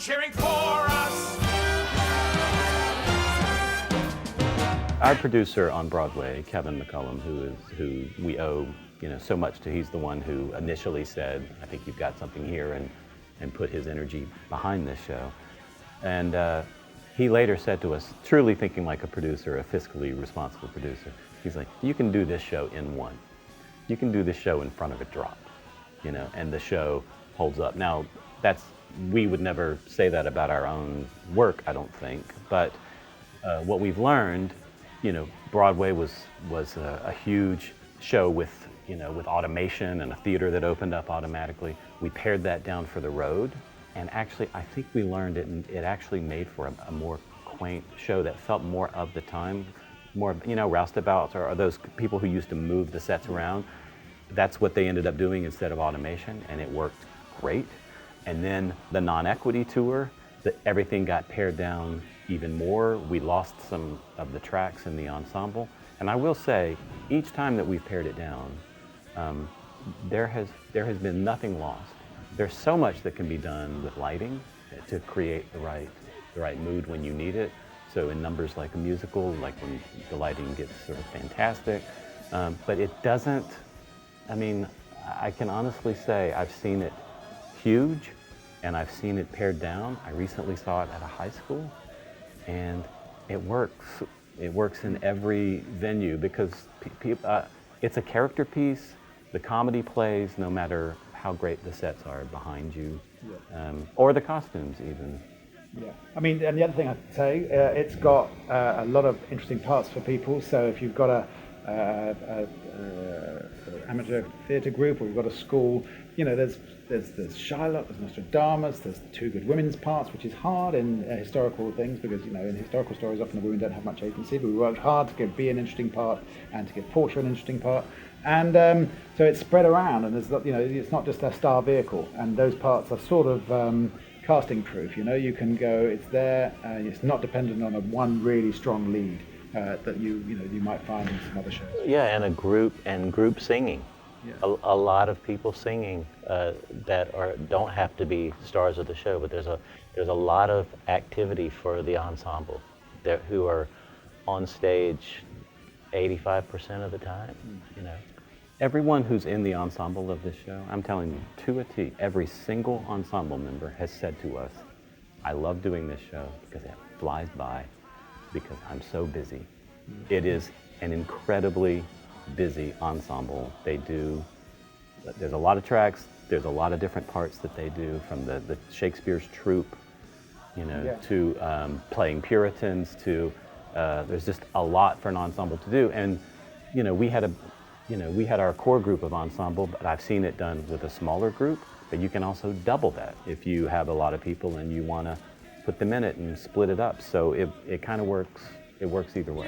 cheering for us. Our producer on Broadway, Kevin McCullum, who we owe so much to, he's the one who initially said, I think you've got something here, and put his energy behind this show. And he later said to us, truly thinking like a producer, a fiscally responsible producer, he's like, you can do this show in one. You can do this show in front of a drop, and the show holds up. Now, we would never say that about our own work, I don't think, but what we've learned, Broadway was a huge show with automation and a theater that opened up automatically. We pared that down for the road, and actually, I think we learned it, and it actually made for a more quaint show that felt more of the time, more, roustabouts or those people who used to move the sets around. That's what they ended up doing instead of automation, and it worked great. And then the non-equity tour, everything got pared down even more. We lost some of the tracks in the ensemble. And I will say, each time that we've pared it down, there has been nothing lost. There's so much that can be done with lighting to create the right mood when you need it. So in numbers like a musical, like when the lighting gets sort of fantastic, but it doesn't, I can honestly say I've seen it huge and I've seen it pared down. I recently saw it at a high school, and it works. It works in every venue because it's a character piece. The comedy plays no matter how great the sets are behind you, or the costumes even. Yeah, and the other thing I'd say, it's got a lot of interesting parts for people. So if you've got a amateur theatre group, or you've got a school, there's Shylock, there's Nostradamus, there's two good women's parts, which is hard in historical things because in historical stories often the women don't have much agency. But we worked hard to give Bea an interesting part and to give Portia an interesting part, and so it's spread around, and it's not just a star vehicle, and those parts are sort of casting proof. You can go, it's there, it's not dependent on one really strong lead that you might find in some other shows. Yeah, and group singing. Yeah. A lot of people singing that don't have to be stars of the show, but there's a lot of activity for the ensemble who are on stage 85% of the time. Everyone who's in the ensemble of this show, I'm telling you, to a T, every single ensemble member has said to us, I love doing this show because it flies by, because I'm so busy. It is an incredibly busy ensemble. There's a lot of tracks, there's a lot of different parts that they do, from the Shakespeare's troupe, to playing Puritans, to there's just a lot for an ensemble to do. And we had our core group of ensemble, but I've seen it done with a smaller group, but you can also double that if you have a lot of people and you want to put them in it and split it up. So it kind of works. It works either way.